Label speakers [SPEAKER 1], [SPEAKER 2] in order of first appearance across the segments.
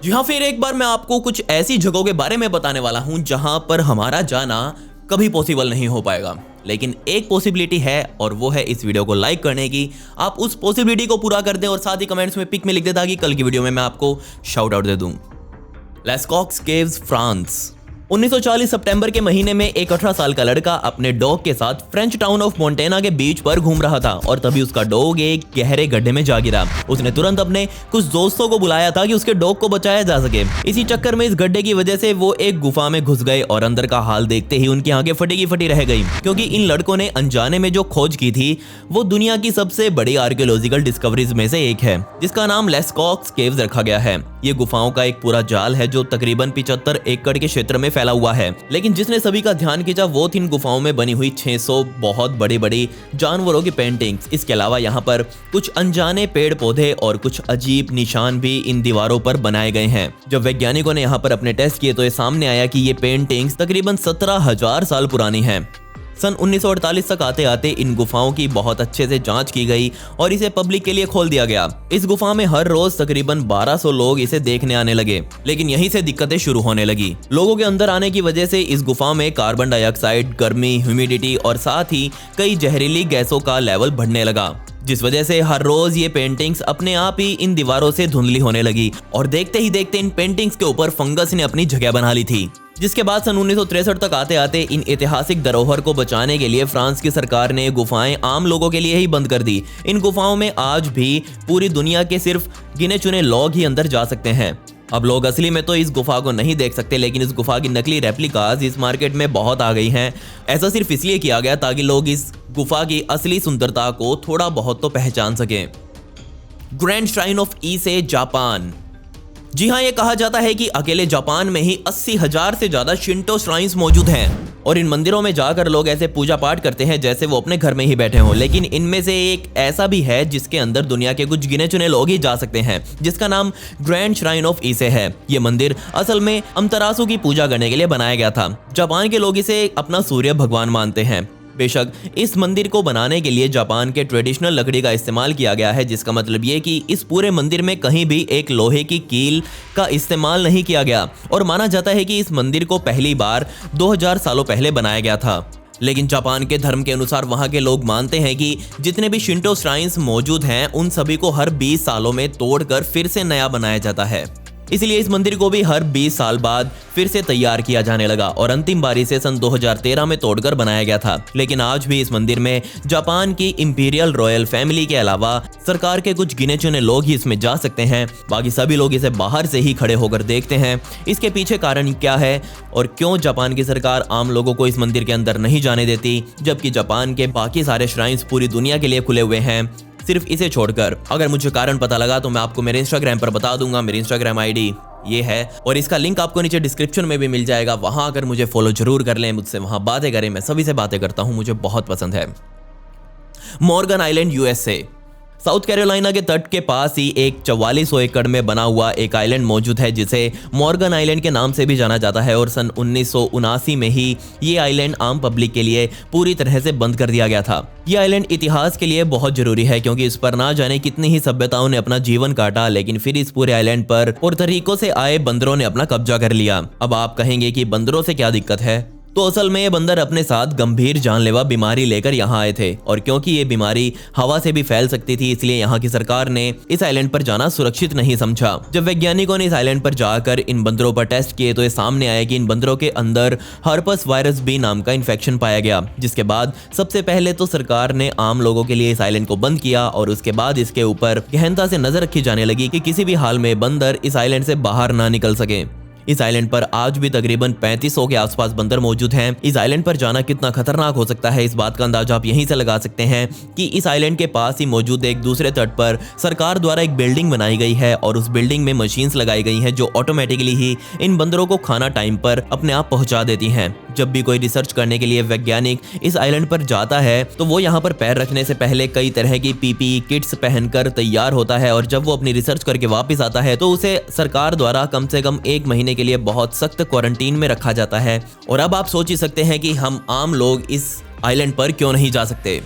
[SPEAKER 1] जी हाँ, फिर एक बार मैं आपको कुछ ऐसी जगहों के बारे में बताने वाला हूँ जहाँ पर हमारा जाना कभी पॉसिबल नहीं हो पाएगा, लेकिन एक पॉसिबिलिटी है और वो है इस वीडियो को लाइक करने की। आप उस पॉसिबिलिटी को पूरा कर दें और साथ ही कमेंट्स में पिक में लिख दें ताकि कल की वीडियो में मैं आपको शाउट आउट दे दूं। लेस्कॉक्स केव्स, फ्रांस। 1940 सितंबर के महीने में एक 18 साल का लड़का अपने डॉग के साथ फ्रेंच टाउन ऑफ मोंटेना के बीच पर घूम रहा था और तभी उसका डॉग एक गहरे गड्ढे में जा गिरा। उसने तुरंत अपने कुछ दोस्तों को बुलाया था कि उसके डॉग को बचाया जा सके। इसी चक्कर में इस गड्ढे की वजह से वो एक गुफा में घुस गए और अंदर का हाल देखते ही उनकी आंखें फटी की फटी रह गई, क्योंकि इन लड़कों ने अनजाने में जो खोज की थी वो दुनिया की सबसे बड़ी आर्कियोलॉजिकल डिस्कवरीज में से एक है, जिसका नाम लेस्कॉक्स केव्स रखा गया है। ये गुफाओं का एक पूरा जाल है जो तकरीबन 75 एकड़ के क्षेत्र में फैला हुआ है, लेकिन जिसने सभी का ध्यान खींचा वो थी इन गुफाओं में बनी हुई 600 बहुत बड़ी बड़ी जानवरों की पेंटिंग्स। इसके अलावा यहाँ पर कुछ अनजाने पेड़ पौधे और कुछ अजीब निशान भी इन दीवारों पर बनाए गए हैं। जब वैज्ञानिकों ने यहाँ पर अपने टेस्ट किए तो ये सामने आया कि ये पेंटिंग्स तकरीबन 17,000 साल पुरानी हैं। सन 1948 तक आते आते इन गुफाओं की बहुत अच्छे से जांच की गई और इसे पब्लिक के लिए खोल दिया गया। इस गुफा में हर रोज तकरीबन 1200 लोग इसे देखने आने लगे, लेकिन यहीं से दिक्कतें शुरू होने लगी। लोगों के अंदर आने की वजह से इस गुफा में कार्बन डाइऑक्साइड, गर्मी, ह्यूमिडिटी और साथ ही कई जहरीली गैसों का लेवल बढ़ने लगा, जिस वजह से हर रोज ये पेंटिंग्स अपने आप ही इन दीवारों से धुंधली होने लगी और देखते ही देखते इन पेंटिंग्स के ऊपर फंगस ने अपनी जगह बना ली थी। जिसके बाद सन 1963 तक आते आते इन ऐतिहासिक धरोहर को बचाने के लिए फ्रांस की सरकार ने गुफाएं आम लोगों के लिए ही बंद कर दी। इन गुफाओं में आज भी पूरी दुनिया के सिर्फ गिने चुने लोग ही अंदर जा सकते हैं। अब लोग असली में तो इस गुफा को नहीं देख सकते, लेकिन इस गुफा की नकली रेप्लिकास इस मार्केट में बहुत आ गई हैं। ऐसा सिर्फ इसलिए किया गया ताकि लोग इस गुफा की असली सुंदरता को थोड़ा बहुत तो पहचान सकें। Grand shrine of Ise, Japan. जी हाँ, ये कहा जाता है कि अकेले जापान में ही 80,000 से ज्यादा शिंटो श्राइन्स मौजूद हैं और इन मंदिरों में जाकर लोग ऐसे पूजा पाठ करते हैं जैसे वो अपने घर में ही बैठे हों। लेकिन इनमें से एक ऐसा भी है जिसके अंदर दुनिया के कुछ गिने चुने लोग ही जा सकते हैं, जिसका नाम ग्रैंड श्राइन ऑफ ईसे है। ये मंदिर असल में अमतरासु की पूजा करने के लिए बनाया गया था। जापान के लोग इसे अपना सूर्य भगवान मानते हैं। बेशक इस मंदिर को बनाने के लिए जापान के ट्रेडिशनल लकड़ी का इस्तेमाल किया गया है, जिसका मतलब ये कि इस पूरे मंदिर में कहीं भी एक लोहे की कील का इस्तेमाल नहीं किया गया और माना जाता है कि इस मंदिर को पहली बार 2000 सालों पहले बनाया गया था। लेकिन जापान के धर्म के अनुसार वहां के लोग मानते हैं कि जितने भी शिंटो श्राइन्स मौजूद हैं उन सभी को हर 20 सालों में तोड़कर फिर से नया बनाया जाता है। इसलिए इस मंदिर को भी हर 20 साल बाद फिर से तैयार किया जाने लगा और अंतिम बारी से सन 2013 में तोड़कर बनाया गया था। लेकिन आज भी इस मंदिर में जापान की इंपीरियल रॉयल फैमिली के अलावा सरकार के कुछ गिने चुने लोग ही इसमें जा सकते हैं। बाकी सभी लोग इसे बाहर से ही खड़े होकर देखते हैं। इसके पीछे कारण क्या है और क्यों जापान की सरकार आम लोगों को इस मंदिर के अंदर नहीं जाने देती, जबकि जापान के बाकी सारे श्राइन्स पूरी दुनिया के लिए खुले हुए हैं, सिर्फ इसे छोड़कर? अगर मुझे कारण पता लगा तो मैं आपको मेरे इंस्टाग्राम पर बता दूंगा। मेरी इंस्टाग्राम आईडी ये है और इसका लिंक आपको नीचे डिस्क्रिप्शन में भी मिल जाएगा। वहां आकर मुझे फॉलो जरूर कर लें, मुझसे वहां बातें करें। मैं सभी से बातें करता हूं, मुझे बहुत पसंद है। Morgan island, USA. South Carolina के तट के पास ही एक 4400 एकड़ में बना हुआ एक आइलैंड मौजूद है जिसे मॉर्गन आइलैंड के नाम से भी जाना जाता है और सन 1979 में ही ये आइलैंड आम पब्लिक के लिए पूरी तरह से बंद कर दिया गया था। ये आइलैंड इतिहास के लिए बहुत जरूरी है क्योंकि इस पर ना जाने कितनी ही सभ्यताओं ने अपना जीवन काटा, लेकिन फिर इस पूरे आइलैंड पर पुर्तगाल से आए बंदरों ने अपना कब्जा कर लिया। अब आप कहेंगे कि बंदरों से क्या दिक्कत है, तो असल में ये बंदर अपने साथ गंभीर जानलेवा बीमारी लेकर यहाँ आए थे और क्योंकि ये बीमारी हवा से भी फैल सकती थी, इसलिए यहाँ की सरकार ने इस आइलैंड पर जाना सुरक्षित नहीं समझा। जब वैज्ञानिकों ने इस आइलैंड पर जाकर इन बंदरों पर टेस्ट किए तो ये सामने आया कि इन बंदरों के अंदर हर्पस वायरस बी नाम का इन्फेक्शन पाया गया। जिसके बाद सबसे पहले तो सरकार ने आम लोगों के लिए इस आइलैंड को बंद किया और उसके बाद इसके ऊपर गहनता से नजर रखी जाने लगी कि किसी भी हाल में बंदर इस आइलैंड से बाहर ना निकल सके। इस आइलैंड पर आज भी तकरीबन 3500 के आसपास बंदर मौजूद हैं। इस आइलैंड पर जाना कितना खतरनाक हो सकता है, इस बात का अंदाजा आप यहीं से लगा सकते हैं कि इस आइलैंड के पास ही मौजूद एक दूसरे तट पर सरकार द्वारा एक बिल्डिंग बनाई गई है और उस बिल्डिंग में मशीन्स लगाई गई हैं जो ऑटोमेटिकली ही इन बंदरों को खाना टाइम पर अपने आप पहुंचा देती हैं। जब भी कोई रिसर्च करने के लिए वैज्ञानिक इस आइलैंड पर जाता है तो वो यहाँ पर पैर रखने से पहले कई तरह की पीपीई किट्स पहनकर तैयार होता है और जब वो अपनी रिसर्च करके वापस आता है तो उसे सरकार द्वारा कम से कम 1 महीने के लिए बहुत सख्त क्वारंटीन में रखा जाता है। और अब आप सोच ही सकते हैं कि हम आम लोग इस आइलैंड पर क्यों नहीं जा सकते।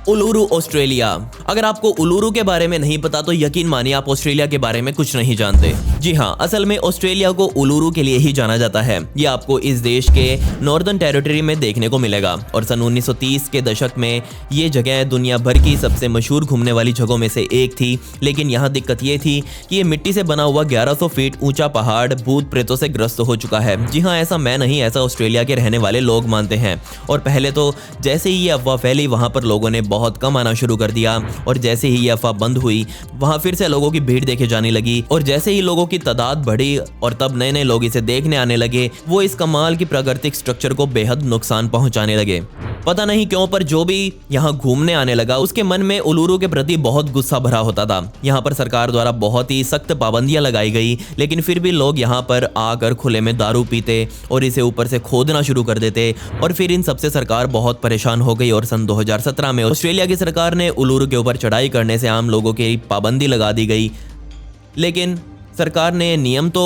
[SPEAKER 1] Uluru Australia. अगर आपको उलुरु के बारे में नहीं पता तो यकीन मानिए आप ऑस्ट्रेलिया के बारे में कुछ नहीं जानते। जी हाँ, असल में ऑस्ट्रेलिया को उलुरु के लिए ही जाना जाता है। ये आपको इस देश के नॉर्दर्न टेरिटरी में देखने को मिलेगा और सन 1930 के दशक में ये जगह दुनिया भर की सबसे मशहूर घूमने वाली जगहों में से एक थी। लेकिन यहाँ दिक्कत ये थी कि ये मिट्टी से बना हुआ 1100 फीट ऊंचा पहाड़ भूत प्रेतों से ग्रस्त हो चुका है। जी हाँ, ऐसा मैं नहीं, ऐसा ऑस्ट्रेलिया के रहने वाले लोग मानते हैं। और पहले तो जैसे ही ये अफवाह फैली वहाँ पर लोगों ने बहुत कम आना शुरू कर दिया और जैसे ही ये अफवाह बंद हुई वहां फिर से लोगों की भीड़ देखे जाने लगी और जैसे ही लोगों की तादाद बढ़ी और तब नए नए लोग इसे देखने आने लगे, वो इस कमाल की प्राकृतिक स्ट्रक्चर को बेहद नुकसान पहुंचाने लगे। पता नहीं क्यों पर जो भी यहाँ घूमने आने लगा उसके मन में उलुरु के प्रति बहुत गुस्सा भरा होता था। यहाँ पर सरकार द्वारा बहुत ही सख्त पाबंदियां लगाई गई, लेकिन फिर भी लोग यहाँ पर आकर खुले में दारू पीते और इसे ऊपर से खोदना शुरू कर देते और फिर इन सबसे सरकार बहुत परेशान हो गई और सन 2017 में ऑस्ट्रेलिया की सरकार ने उलुरु के ऊपर चढ़ाई करने से आम लोगों की पाबंदी लगा दी गई। लेकिन सरकार ने नियम तो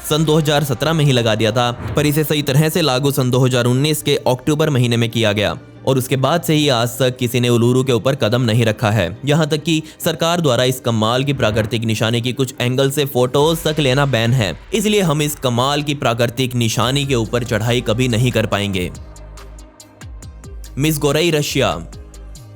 [SPEAKER 1] सन 2017 में ही लगा दिया था, पर इसे सही तरह से लागू सन 2019 के अक्टूबर महीने में किया गया और उसके बाद से ही आज तक किसी ने उलुरु के ऊपर कदम नहीं रखा है। यहाँ तक कि सरकार द्वारा इस कमाल की प्राकृतिक निशानी की कुछ एंगल से फोटोज तक लेना बैन है। इसलिए हम इस कमाल की प्राकृतिक निशानी के ऊपर चढ़ाई कभी नहीं कर पाएंगे। मिज़गोरई, रशिया।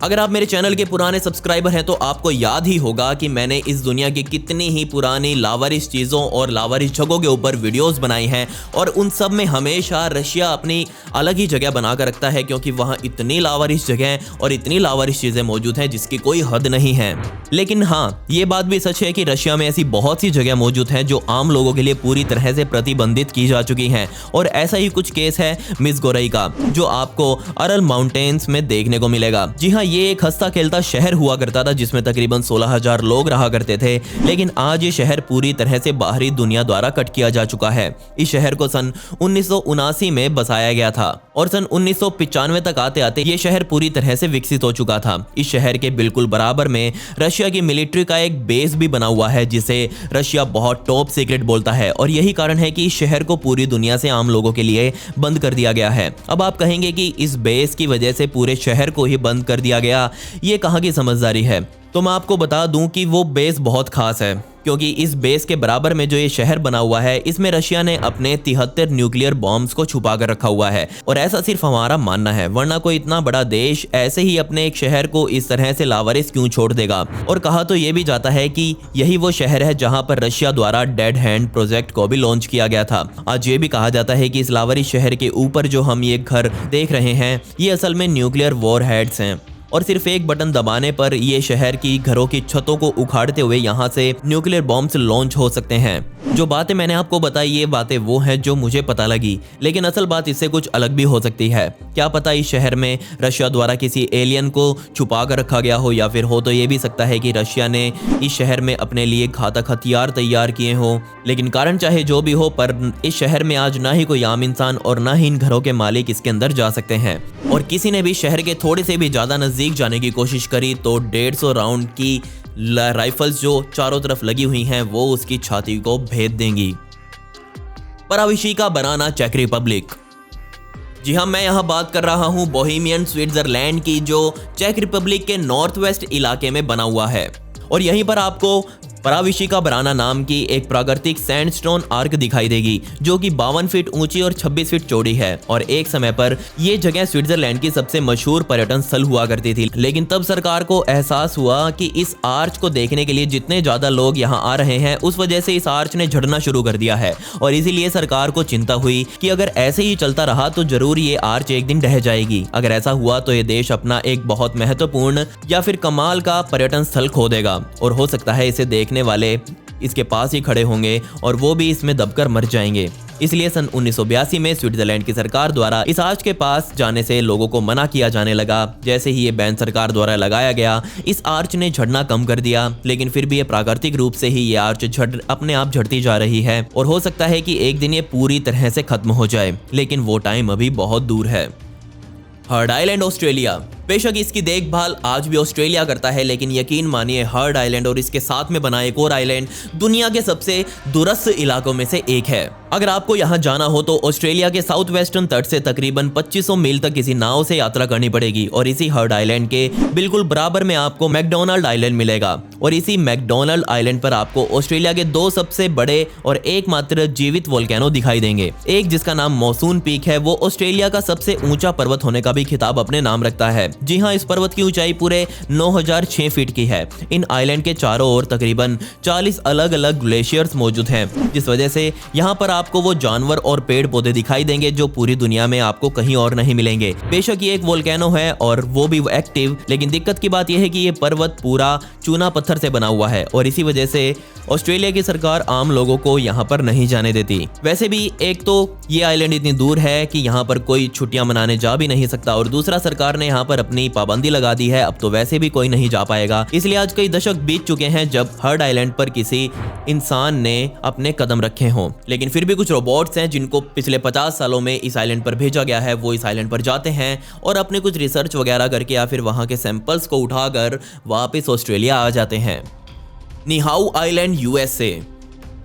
[SPEAKER 1] अगर आप मेरे चैनल के पुराने सब्सक्राइबर हैं तो आपको याद ही होगा कि मैंने इस दुनिया की कितनी ही पुरानी लावारिस चीज़ों और लावारिस जगहों के ऊपर वीडियोस बनाई हैं और उन सब में हमेशा रशिया अपनी अलग ही जगह बनाकर रखता है, क्योंकि वहाँ इतनी लावारिस जगह और इतनी लावारिस चीज़ें मौजूद हैं जिसकी कोई हद नहीं है। लेकिन हाँ, ये बात भी सच है कि रशिया में ऐसी बहुत सी जगह मौजूद हैं जो आम लोगों के लिए पूरी तरह से प्रतिबंधित की जा चुकी हैं और ऐसा ही कुछ केस है मिज़गोरई का, जो आपको अरल माउंटेन्स में देखने को मिलेगा। जी हाँ, ये एक हंसता खेलता शहर हुआ करता था जिसमें तकरीबन 16,000 लोग रहा करते थे, लेकिन आज ये शहर पूरी तरह से बाहरी दुनिया द्वारा कट किया जा चुका है। इस शहर को सन 1979 में बसाया गया था और सन 1995 तक आते आते ये शहर पूरी तरह से विकसित हो चुका था। इस शहर के बिल्कुल बराबर में रशिया की मिलिट्री का एक बेस भी बना हुआ है जिसे रशिया बहुत टॉप सीक्रेट बोलता है और यही कारण है कि इस शहर को पूरी दुनिया से आम लोगों के लिए बंद कर दिया गया है। अब आप कहेंगे कि इस बेस की वजह से पूरे शहर को ही बंद कर दिया गया, ये कहाँ की समझदारी है? तो मैं आपको बता दूं कि वो बेस बहुत खास है, क्योंकि इस बेस के बराबर में जो ये शहर बना हुआ है इसमें रशिया ने अपने 73 न्यूक्लियर बॉम्ब्स को छुपा कर रखा हुआ है और ऐसा सिर्फ हमारा मानना है, वरना कोई इतना बड़ा देश ऐसे ही अपने एक शहर को इस तरह से लावारिस क्यों छोड़ देगा। और कहा तो ये भी जाता है कि यही वो शहर है जहां पर रशिया द्वारा डेड हैंड प्रोजेक्ट को भी लॉन्च किया गया था। आज ये भी कहा जाता है कि इस लावारिस शहर के ऊपर जो हम ये घर देख रहे हैं ये असल में न्यूक्लियर वॉर हेड्स हैं और सिर्फ एक बटन दबाने पर ये शहर की घरों की छतों को उखाड़ते हुए यहाँ से न्यूक्लियर बॉम्ब्स लॉन्च हो सकते हैं। जो बातें मैंने आपको बताई ये बातें वो हैं जो मुझे पता लगी, लेकिन असल बात इससे कुछ अलग भी हो सकती है। क्या पता इस शहर में रशिया द्वारा किसी एलियन को छुपा कर रखा गया हो, या फिर हो तो ये भी सकता है कि रशिया ने इस शहर में अपने लिए घातक हथियार तैयार किए हों। लेकिन कारण चाहे जो भी हो, पर इस शहर में आज ना ही कोई आम इंसान और ना ही इन घरों के मालिक इसके अंदर जा सकते हैं। और किसी ने भी शहर के थोड़े से भी ज्यादा नजदीक जाने की कोशिश करी तो 150 राउंड की राइफल्स जो चारों तरफ लगी हुई हैं वो उसकी छाती को भेद देंगी। पराविशिका बनाना चेक रिपब्लिक। जी हाँ, मैं यहाँ बात कर रहा हूँ बोहेमियन स्विट्जरलैंड की, जो चेक रिपब्लिक के नॉर्थ वेस्ट इलाके में बना हुआ है। और यहीं पर आपको पराविशिका बराना नाम की एक प्राकृतिक सैंडस्टोन आर्क दिखाई देगी जो कि 52 फीट ऊंची और 26 फीट चौड़ी है। और एक समय पर ये जगह स्विट्जरलैंड की सबसे मशहूर पर्यटन स्थल हुआ करती थी, लेकिन तब सरकार को एहसास हुआ कि इस आर्च को देखने के लिए जितने ज्यादा लोग यहाँ आ रहे हैं उस वजह से इस आर्च ने झड़ना शुरू कर दिया है और इसीलिए सरकार को चिंता हुई कि अगर ऐसे ही चलता रहा तो जरूर ये आर्च एक दिन ढह जाएगी। अगर ऐसा हुआ तो ये देश अपना एक बहुत महत्वपूर्ण या फिर कमाल का पर्यटन स्थल खो देगा और हो सकता है इसे देखने वाले इसके पास ही खड़े होंगे और वो भी इसमें दबकर मर जाएंगे। इसलिए सन 1982 में स्विट्जरलैंड की सरकार द्वारा इस आर्च के पास जाने से लोगों को मना किया जाने लगा। जैसे ही ये बैन सरकार द्वारा लगाया गया इस आर्च ने झड़ना कम कर दिया, लेकिन फिर भी ये प्राकृतिक रूप से ही ये आर्च अपने आप झड़ती जा रही है और हो सकता है कि एक दिन ये पूरी तरह से खत्म हो जाए, लेकिन वो टाइम अभी बहुत दूर है। Heard island, Australia. बेशक इसकी देखभाल आज भी ऑस्ट्रेलिया करता है, लेकिन यकीन मानिए हर्ड आइलैंड और इसके साथ में बना एक और आइलैंड दुनिया के सबसे दूरस्थ इलाकों में से एक है। अगर आपको यहाँ जाना हो तो ऑस्ट्रेलिया के साउथ वेस्टर्न तट से तकरीबन 2500 मील तक किसी नाव से यात्रा करनी पड़ेगी और इसी हर्ड आइलैंड के बिल्कुल बराबर में आपको मैकडोनाल्ड आइलैंड मिलेगा और इसी मैकडोनाल्ड आइलैंड पर आपको ऑस्ट्रेलिया के दो सबसे बड़े और एकमात्र जीवित वोल्केनो दिखाई देंगे। एक जिसका नाम मॉनसून पीक है, वो ऑस्ट्रेलिया का सबसे ऊंचा पर्वत होने का भी खिताब अपने नाम रखता है। जी हाँ, इस पर्वत की ऊंचाई पूरे 9006 फीट की है। इन आइलैंड के चारों ओर तकरीबन 40 अलग अलग ग्लेशियर्स मौजूद हैं, जिस वजह से यहाँ पर आपको वो जानवर और पेड़ पौधे दिखाई देंगे जो पूरी दुनिया में आपको कहीं और नहीं मिलेंगे। बेशक ये एक वोल्केनो है और वो भी एक्टिव, लेकिन दिक्कत की बात यह है कि ये पर्वत पूरा चूना पत्थर से बना हुआ है और इसी वजह से ऑस्ट्रेलिया की सरकार आम लोगों को यहाँ पर नहीं जाने देती। वैसे भी एक तो ये आइलैंड इतनी दूर है कि यहाँ पर कोई छुट्टियां मनाने जा भी नहीं सकता और दूसरा सरकार ने यहाँ पर अपनी पाबंदी लगा दी है, अब तो वैसे भी कोई नहीं जा पाएगा। इसलिए आज कई दशक बीत चुके हैं जब हर्ड आइलैंड पर किसी इंसान ने अपने कदम रखे हों, लेकिन फिर भी कुछ रोबोट्स हैं जिनको पिछले 50 सालों में इस आइलैंड पर भेजा गया है। वो इस आइलैंड पर जाते हैं और अपने कुछ रिसर्च वगैरह करके या फिर वहाँ के सैंपल्स को उठाकर वापस ऑस्ट्रेलिया आ जाते हैं। निहाऊ आइलैंड यूएसए।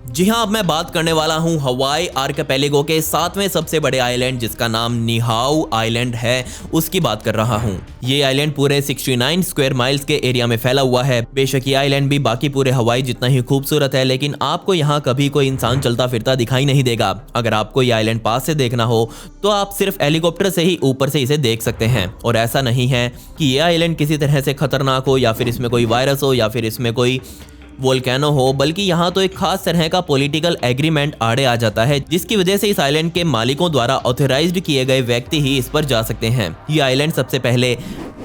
[SPEAKER 1] जी हाँ, अब मैं बात करने वाला हूँ हवाई आर्किपेलागो के 7वें सबसे बड़े आइलैंड जिसका नाम निहाऊ आइलैंड है, उसकी बात कर रहा हूँ। ये आइलैंड पूरे 69 स्क्वायर माइल्स के एरिया में फैला हुआ है। बेशक ये आइलैंड भी बाकी पूरे हवाई जितना ही खूबसूरत है, लेकिन आपको यहाँ कभी कोई इंसान चलता फिरता दिखाई नहीं देगा। अगर आपको ये आइलैंड पास से देखना हो तो आप सिर्फ हेलीकॉप्टर से ही ऊपर से इसे देख सकते हैं। और ऐसा नहीं है कि ये आइलैंड किसी तरह से खतरनाक हो या फिर इसमें कोई वायरस हो या फिर इसमें कोई वोल्केनो हो, बल्कि यहाँ तो एक खास तरह का पॉलिटिकल एग्रीमेंट आड़े आ जाता है, जिसकी वजह से इस आइलैंड के मालिकों द्वारा ऑथराइज्ड किए गए व्यक्ति ही इस पर जा सकते हैं। ये आइलैंड सबसे पहले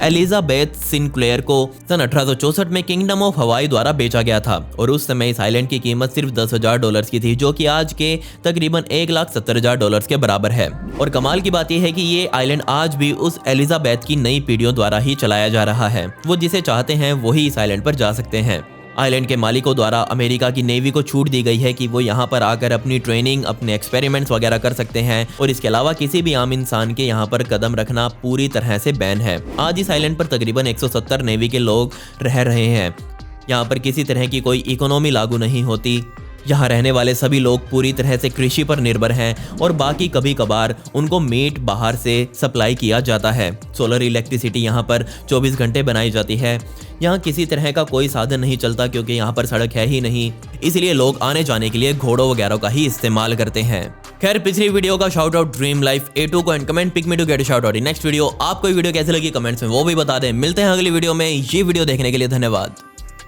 [SPEAKER 1] एलिजाबेथ सिनक्लेयर को सन 1864 में किंगडम ऑफ हवाई द्वारा बेचा गया था और उस समय इस आइलैंड की कीमत सिर्फ $10,000 की थी, जो कि आज के तकरीबन $1,70,000 के बराबर है। और कमाल की बात यह है कि ये आइलैंड आज भी उस एलिजाबेथ की नई पीढ़ियों द्वारा ही चलाया जा रहा है। वो जिसे चाहते हैं वही इस आइलैंड पर जा सकते हैं। आइलैंड के मालिकों द्वारा अमेरिका की नेवी को छूट दी गई है कि वो यहाँ पर आकर अपनी ट्रेनिंग, अपने एक्सपेरिमेंट्स वगैरह कर सकते हैं और इसके अलावा किसी भी आम इंसान के यहाँ पर कदम रखना पूरी तरह से बैन है। आज इस आइलैंड पर तकरीबन 170 नेवी के लोग रह रहे हैं। यहाँ पर किसी तरह की कोई इकोनॉमी लागू नहीं होती। यहाँ रहने वाले सभी लोग पूरी तरह से कृषि पर निर्भर हैं और बाकी कभी कभार उनको मीट बाहर से सप्लाई किया जाता है। सोलर इलेक्ट्रिसिटी यहाँ पर 24 घंटे बनाई जाती है। यहाँ किसी तरह का कोई साधन नहीं चलता क्योंकि यहाँ पर सड़क है ही नहीं, इसलिए लोग आने जाने के लिए घोड़ों वगैरह का ही इस्तेमाल करते हैं। खैर, पिछली वीडियो का shout out dream life A2 को and comment pick me to get shout out in next video. आपको वीडियो कैसे लगी कमेंट्स में वो भी बता दें। मिलते हैं अगली वीडियो में। ये वीडियो देखने के लिए धन्यवाद।